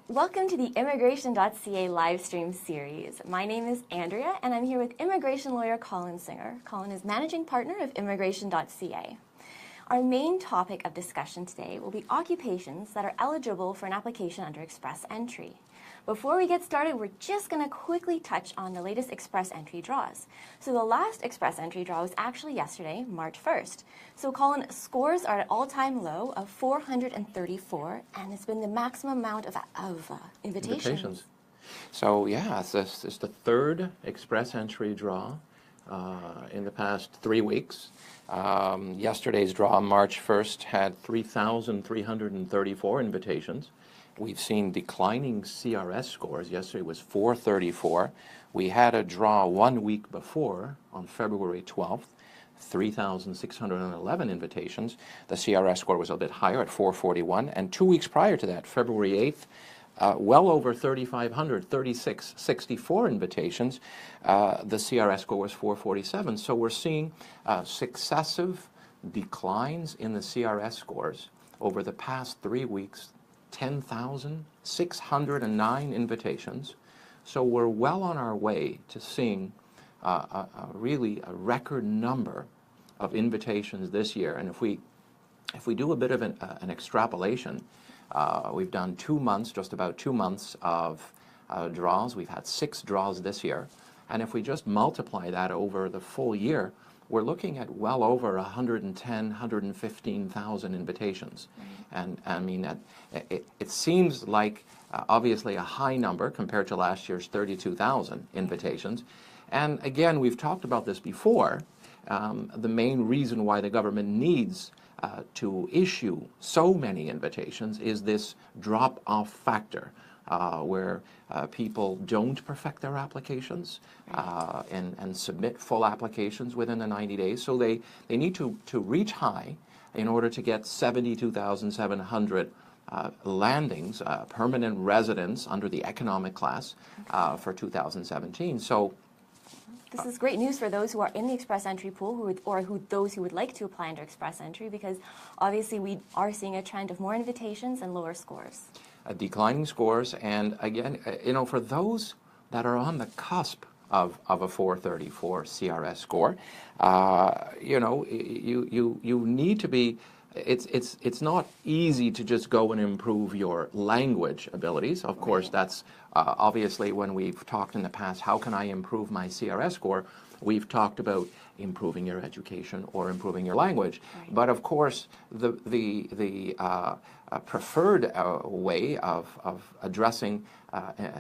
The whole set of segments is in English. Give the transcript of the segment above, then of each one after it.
Welcome to the Immigration.ca live stream series. My name is Andrea, and I'm here with immigration lawyer Colin Singer. Colin is managing partner of Immigration.ca. Our main topic of discussion today will be occupations that are eligible for an application under Express Entry. Before we get started, we're just going to quickly touch on the latest Express Entry draws. So the last Express Entry draw was actually yesterday, March 1st. So Colin, scores are at all-time low of 434, and it's been the maximum amount of invitations. So yeah, it's the third Express Entry draw in the past 3 weeks. Yesterday's draw, March 1st, had 3,334 invitations. We've seen declining CRS scores. Yesterday was 434. We had a draw 1 week before, on February 12th, 3,611 invitations. The CRS score was a bit higher at 441. And 2 weeks prior to that, February 8th, well over 3,500, 3,664 invitations. The CRS score was 447. So we're seeing successive declines in the CRS scores over the past 3 weeks. 10,609 invitations. So we're well on our way to seeing really a record number of invitations this year. And if we do a bit of an extrapolation, we've done 2 months, just about 2 months of draws. We've had 6 draws this year. And if we just multiply that over the full year, we're looking at well over 110, 115,000 invitations. And I mean, it seems like obviously a high number compared to last year's 32,000 invitations. And again, we've talked about this before. The main reason why the government needs to issue so many invitations is this drop-off factor. Where people don't perfect their applications and submit full applications within the 90 days. So they need to reach high in order to get 72,700 landings, permanent residents under the economic class for 2017. So this is great news for those who are in the Express Entry pool those who would like to apply under Express Entry, because obviously we are seeing a trend of more invitations and lower scores. Declining scores, and again, for those that are on the cusp of a 434 CRS score, you need to be. It's not easy to just go and improve your language abilities. Of course, that's obviously when we've talked in the past. How can I improve my CRS score? We've talked about improving your education or improving your language. Right. But of course, the preferred way of addressing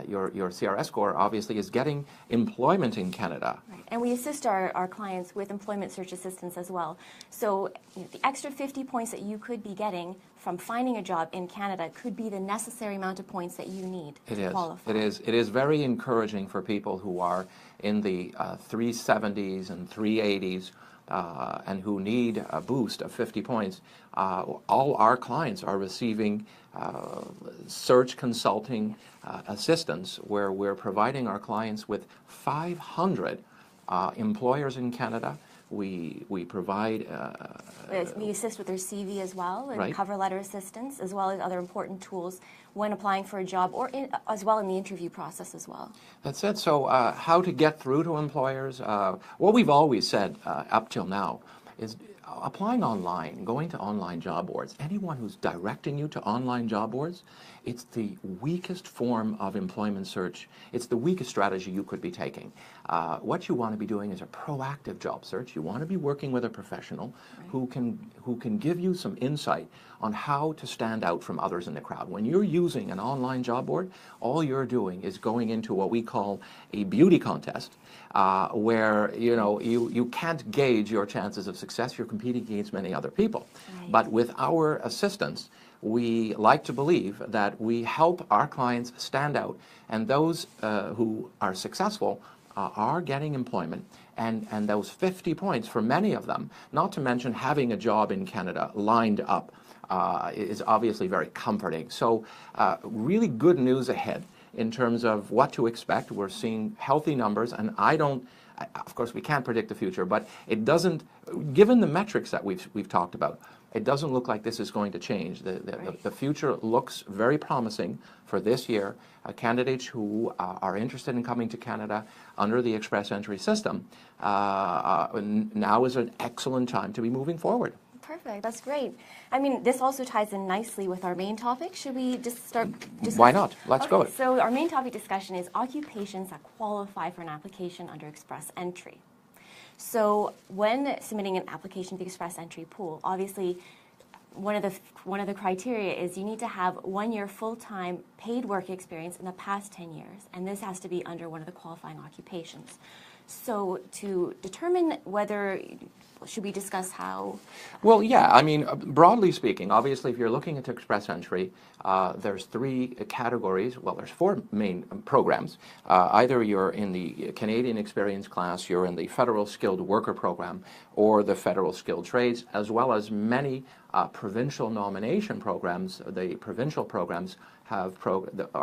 your CRS score obviously is getting employment in Canada. Right. And we assist our clients with employment search assistance as well. So the extra 50 points that you could be getting from finding a job in Canada could be the necessary amount of points that you need to qualify. It is very encouraging for people who are in the 370s and 380s and who need a boost of 50 points. All our clients are receiving search consulting assistance, where we're providing our clients with 500 employers in Canada. We provide... we assist with their CV as well, and right. Cover letter assistance, as well as other important tools when applying for a job, or as well in the interview process as well. That's it. So how to get through to employers? What we've always said up till now is applying online, going to online job boards. Anyone who's directing you to online job boards, it's the weakest form of employment search. It's the weakest strategy you could be taking. What you want to be doing is a proactive job search. You want to be working with a professional who can give you some insight on how to stand out from others in the crowd. When you're using an online job board, all you're doing is going into what we call a beauty contest, where you can't gauge your chances of success. You're competing against many other people. Right. But with our assistance, we like to believe that we help our clients stand out, and those who are successful are getting employment, and those 50 points for many of them, not to mention having a job in Canada lined up, is obviously very comforting. So really good news ahead in terms of what to expect. We're seeing healthy numbers, and of course we can't predict the future, but it doesn't, given the metrics that we've talked about, it doesn't look like this is going to change. The future looks very promising for this year. Candidates who are interested in coming to Canada under the Express Entry system, now is an excellent time to be moving forward. Perfect. That's great. I mean, this also ties in nicely with our main topic. Should we just start? Why not? Let's go. So our main topic discussion is occupations that qualify for an application under Express Entry. So when submitting an application to the Express Entry pool, obviously one of the criteria is you need to have 1 year full-time paid work experience in the past 10 years, and this has to be under one of the qualifying occupations. So to determine whether, should we discuss how? Well, yeah, I mean, broadly speaking, obviously, if you're looking at Express Entry, there's 3 categories. Well, there's 4 main programs. Either you're in the Canadian Experience class, you're in the Federal Skilled Worker Program, or the Federal Skilled Trades, as well as many provincial nomination programs. The provincial programs are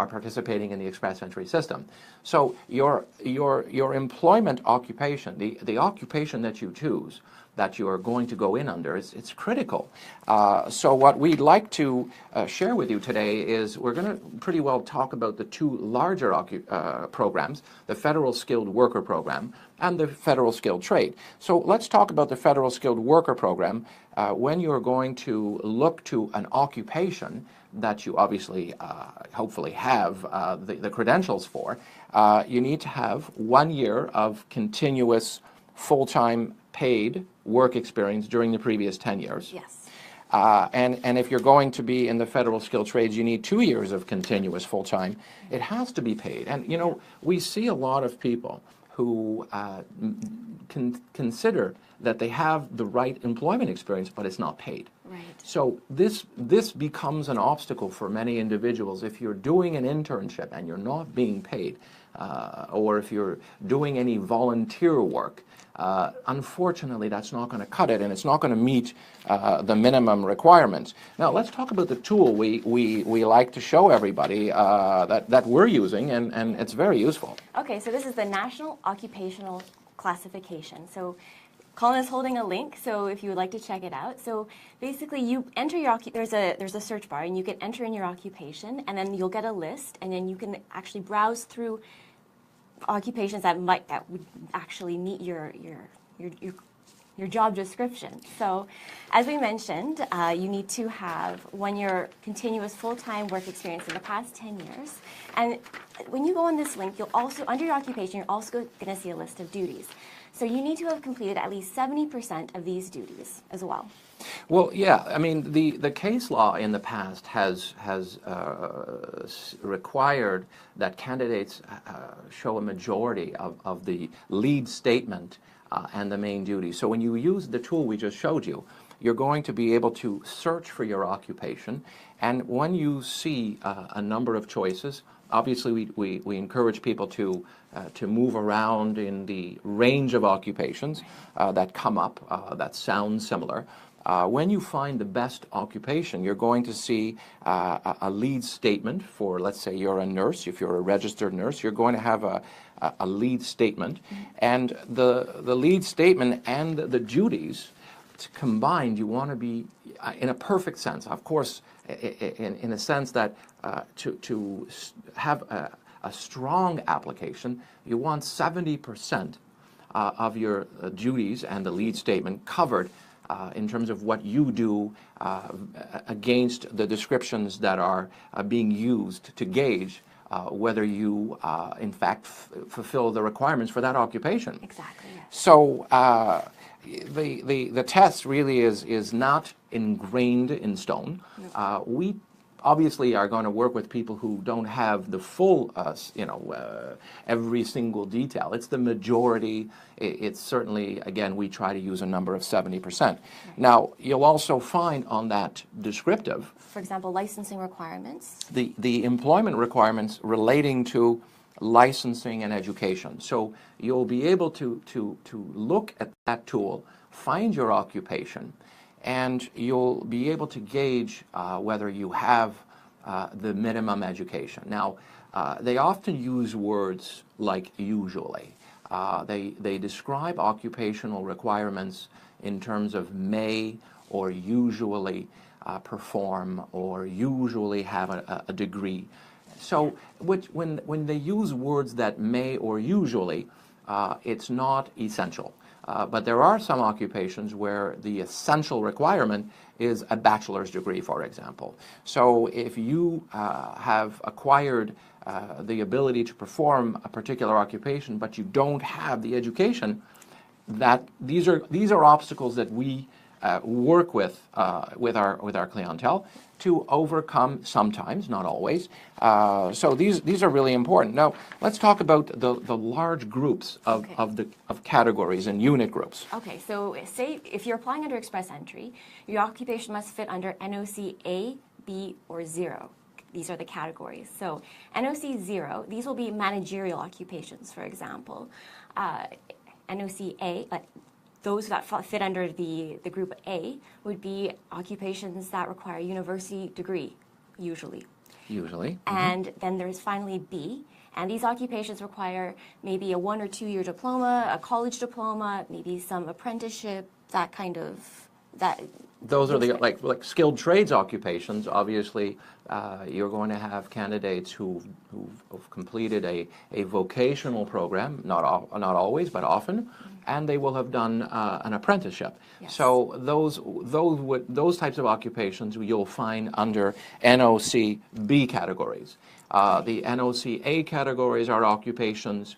participating in the Express Entry system. So your employment occupation, the occupation that you choose, that you are going to go in under, it's critical. So what we'd like to share with you today is we're going to pretty well talk about the 2 larger programs, the Federal Skilled Worker Program and the Federal Skilled Trade. So let's talk about the Federal Skilled Worker Program. When you're going to look to an occupation that you obviously, hopefully have the credentials for, you need to have 1 year of continuous full-time paid work experience during the previous 10 years. Yes. And if you're going to be in the Federal Skilled Trades, you need 2 years of continuous full-time. It has to be paid. And, you know, we see a lot of people who consider that they have the right employment experience, but it's not paid. Right. So this becomes an obstacle for many individuals. If you're doing an internship and you're not being paid, or if you're doing any volunteer work, unfortunately, that's not going to cut it, and it's not going to meet the minimum requirements. Now, let's talk about the tool we like to show everybody that we're using, and it's very useful. Okay, so this is the National Occupational Classification. So Colin is holding a link, so if you would like to check it out. So basically, you enter your there's a search bar, and you can enter in your occupation, and then you'll get a list, and then you can actually browse through occupations that would actually meet your job description. So, as we mentioned, you need to have 1 year continuous full-time work experience in the past 10 years. And when you go on this link, you'll also, under your occupation, you're also going to see a list of duties. So you need to have completed at least 70% of these duties as well. Well, yeah, I mean, the case law in the past has required that candidates show a majority of the lead statement and the main duty. So when you use the tool we just showed you, you're going to be able to search for your occupation, and when you see a number of choices, obviously we encourage people to move around in the range of occupations that come up that sound similar. When you find the best occupation, you're going to see a lead statement for, let's say you're a nurse. If you're a registered nurse, you're going to have a lead statement. And the lead statement and the duties combined, you want to be in a perfect sense. Of course, in a sense that to have a strong application, you want 70% of your duties and the lead statement covered in terms of what you do against the descriptions that are being used to gauge whether you, in fact, fulfill the requirements for that occupation. Exactly. Yes. So the test really is not ingrained in stone. No. We obviously are going to work with people who don't have the full, every single detail. It's the majority. It's certainly, again, we try to use a number of 70%. Right. Now, you'll also find on that descriptive, for example, licensing requirements. The employment requirements relating to licensing and education. So you'll be able to look at that tool, find your occupation, and you'll be able to gauge whether you have the minimum education. Now, they often use words like usually. They describe occupational requirements in terms of may or usually perform, or usually have a degree. So when they use words that may or usually, it's not essential. But there are some occupations where the essential requirement is a bachelor's degree, for example. So if you have acquired the ability to perform a particular occupation, but you don't have the education, that these are obstacles that we work with our clientele to overcome sometimes, not always. So these are really important. Now let's talk about the large groups of categories and unit groups. Okay, so say if you're applying under Express Entry, your occupation must fit under NOC A, B, or 0. These are the categories. So NOC 0, these will be managerial occupations, for example. NOC A, those that fit under the group A would be occupations that require a university degree, usually. And then there's finally B, and these occupations require maybe a 1 or 2 year diploma, a college diploma, maybe some apprenticeship, that kind of, that. Those are the like skilled trades occupations. Obviously, you're going to have candidates who've completed a vocational program, not always, but often, and they will have done an apprenticeship. Yes. So those types of occupations you'll find under NOC B categories. The NOC A categories are occupations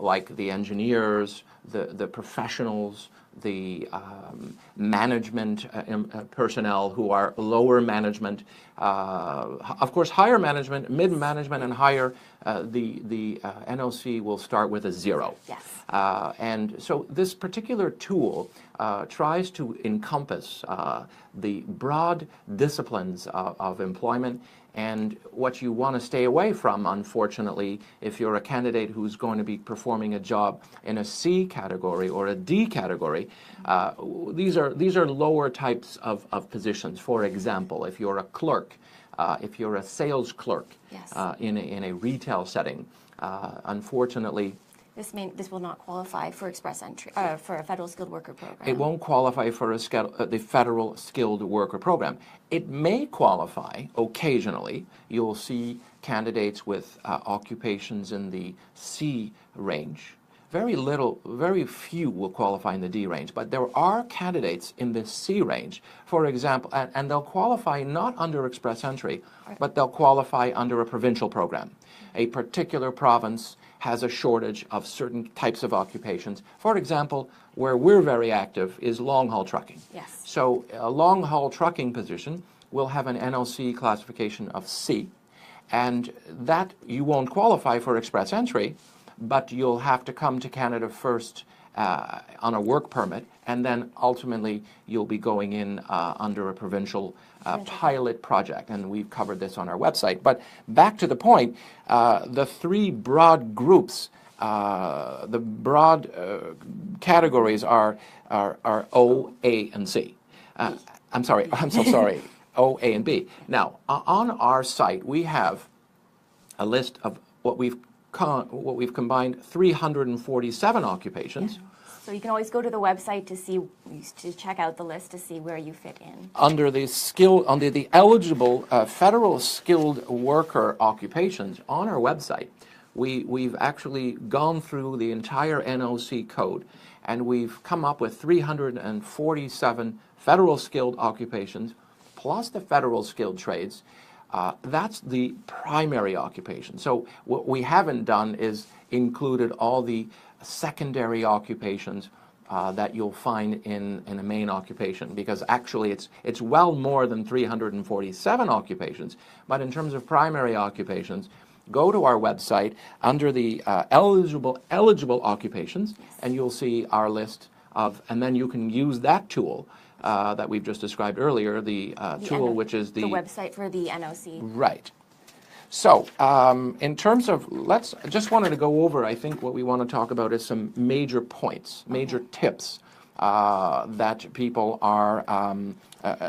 like the engineers, the professionals, the management personnel who are lower management, of course higher management, mid-management, and higher. The NOC will start with a 0. Yes. And so this particular tool tries to encompass the broad disciplines of employment. And what you want to stay away from, unfortunately, if you're a candidate who's going to be performing a job in a C category or a D category, these are lower types of positions. For example, if you're a clerk, if you're a sales clerk, yes, in a retail setting, unfortunately, this will not qualify for Express Entry, for a federal skilled worker program. It won't qualify for the federal skilled worker program. It may qualify occasionally. You'll see candidates with occupations in the C range. Very few will qualify in the D range, but there are candidates in the C range, for example, and they'll qualify not under Express Entry, but they'll qualify under a provincial program. A particular province has a shortage of certain types of occupations. For example, where we're very active is long-haul trucking. Yes. So a long-haul trucking position will have an NOC classification of C, and that you won't qualify for Express Entry, but you'll have to come to Canada first on a work permit, and then ultimately you'll be going in under a provincial pilot project, and we've covered this on our website. But back to the point, the three broad groups, the broad categories are O, A, and C. I'm so sorry, O, A, and B. Now, on our site, we have a list of what we've combined 347 occupations. So you can always go to the website to check out the list to see where you fit in. Under the eligible federal skilled worker occupations on our website, we've actually gone through the entire NOC code, and we've come up with 347 federal skilled occupations plus the federal skilled trades. That's the primary occupation. So what we haven't done is included all the secondary occupations that you'll find in a main occupation, because actually it's well more than 347 occupations. But in terms of primary occupations, go to our website under the eligible occupations, and you'll see our list of, and then you can use that tool that we've just described earlier, the tool which is the website for the NOC. Right. So, in terms of, just wanted to go over, I think what we want to talk about is some major points, major tips that people are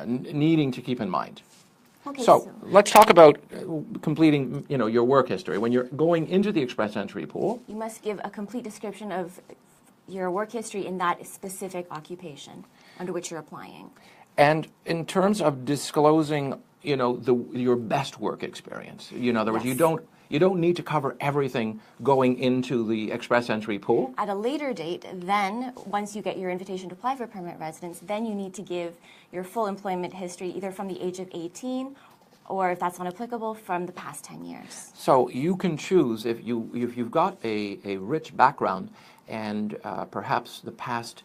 needing to keep in mind. Okay, so let's talk about completing, your work history. When you're going into the Express Entry pool, you must give a complete description of your work history in that specific occupation under which you're applying. And in terms of disclosing, your best work experience, in other words, Yes. you don't need to cover everything going into the express entry pool. At a later date, then, once you get your invitation to apply for permanent residence, then you need to give your full employment history, either from the age of 18 or, if that's not applicable, from the past 10 years. So you can choose, if you've got a rich background and perhaps the past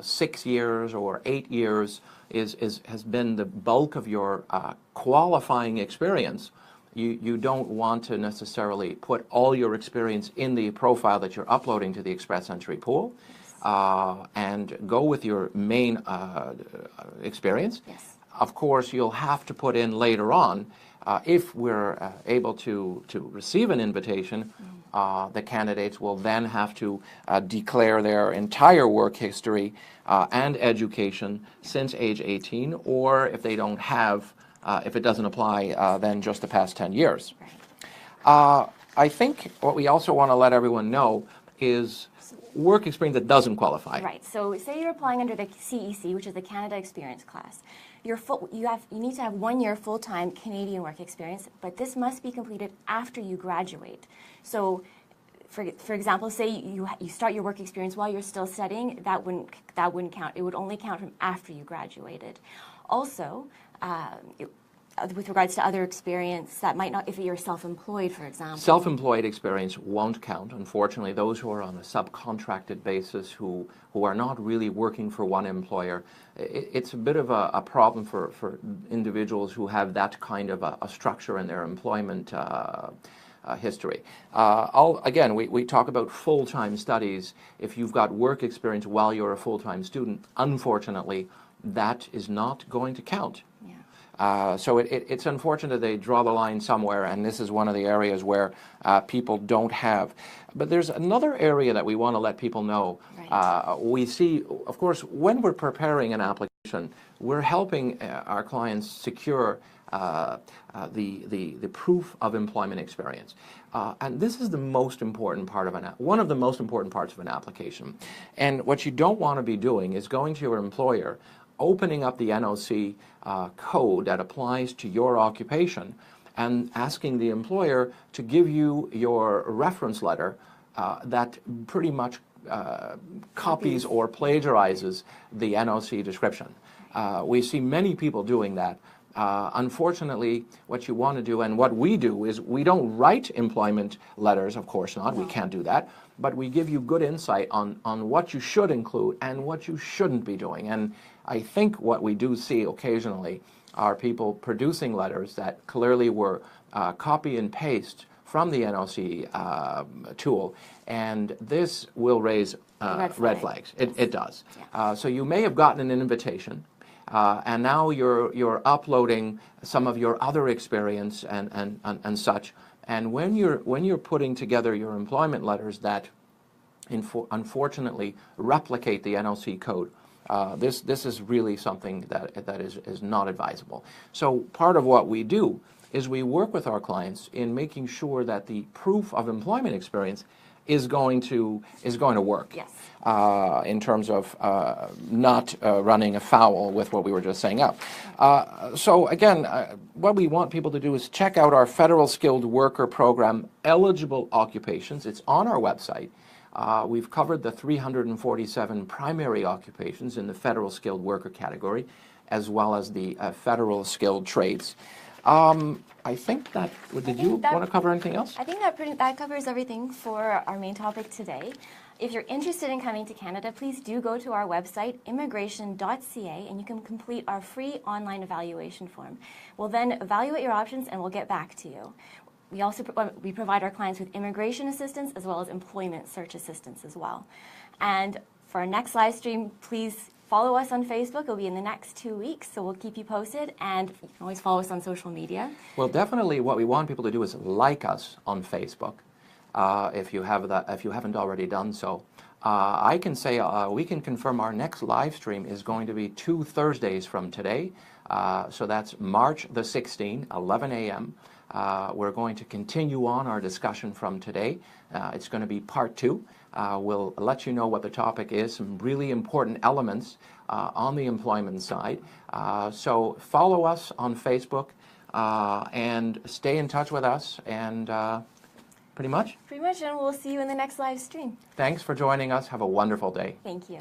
6 years or 8 years has been the bulk of your qualifying experience, you don't want to necessarily put all your experience in the profile that you're uploading to the express entry pool, and go with your main experience. Yes. Of course, you'll have to put in later on, if we're able to receive an invitation, the candidates will then have to declare their entire work history and education since age 18, or if they don't have, if it doesn't apply, then just the past 10 years. Right. I think what we also want to let everyone know is work experience that doesn't qualify. Right. So say you're applying under the CEC, which is the Canada Experience class. You need to have 1 year full-time Canadian work experience, but this must be completed after you graduate. So, for example, say you start your work experience while you're still studying, that wouldn't count. It would only count from after you graduated. Also, with regards to other experience that might not, if you're self-employed, for example. Self-employed experience won't count, unfortunately. Those who are on a subcontracted basis, who are not really working for one employer, it's a bit of a problem for individuals who have that kind of a structure in their employment history. Again, we talk about full-time studies. If you've got work experience while you're a full-time student, unfortunately, that is not going to count. So it's unfortunate they draw the line somewhere, and this is one of the areas where people don't have. But there's another area that we want to let people know. Right. We see, of course, when we're preparing an application, we're helping our clients secure the proof of employment experience. And this is the most important part of one of the most important parts of an application. And what you don't want to be doing is going to your employer, opening up the NOC code that applies to your occupation and asking the employer to give you your reference letter that pretty much copies or plagiarizes the NOC description. We see many people doing that. Unfortunately, what you want to do, and what we do, is we don't write employment letters, of course not, we can't do that, but we give you good insight on what you should include and what you shouldn't be doing. And I think what we do see occasionally are people producing letters that clearly were copy and paste from the NOC tool, and this will raise red flags. It does. Yeah. So you may have gotten an invitation, and now you're uploading some of your other experience and such. And when you're putting together your employment letters that unfortunately replicate the NOC code, this is really something that is not advisable. So part of what we do is we work with our clients in making sure that the proof of employment experience is going to work. Yes. In terms of not running afoul with what we were just saying up. So again, what we want people to do is check out our Federal Skilled Worker Program eligible occupations. It's on our website. We've covered the 347 primary occupations in the Federal Skilled Worker category, as well as the Federal Skilled Trades. I think that, did you want to cover anything else? I think that covers everything for our main topic today. If you're interested in coming to Canada, please do go to our website, immigration.ca, and you can complete our free online evaluation form. We'll then evaluate your options and we'll get back to you. We also provide our clients with immigration assistance as well as employment search assistance as well. And for our next live stream, please follow us on Facebook. It'll be in the next 2 weeks, so we'll keep you posted. And you can always follow us on social media. Well, definitely what we want people to do is like us on Facebook, if you haven't already done so. I can say we can confirm our next live stream is going to be 2 Thursdays from today. So that's March the 16th, 11 a.m. We're going to continue on our discussion from today. It's going to be part 2. We'll let you know what the topic is, some really important elements on the employment side. So follow us on Facebook and stay in touch with us, and pretty much, Pretty much, and we'll see you in the next live stream. thanks for joining us. Have a wonderful day. Thank you.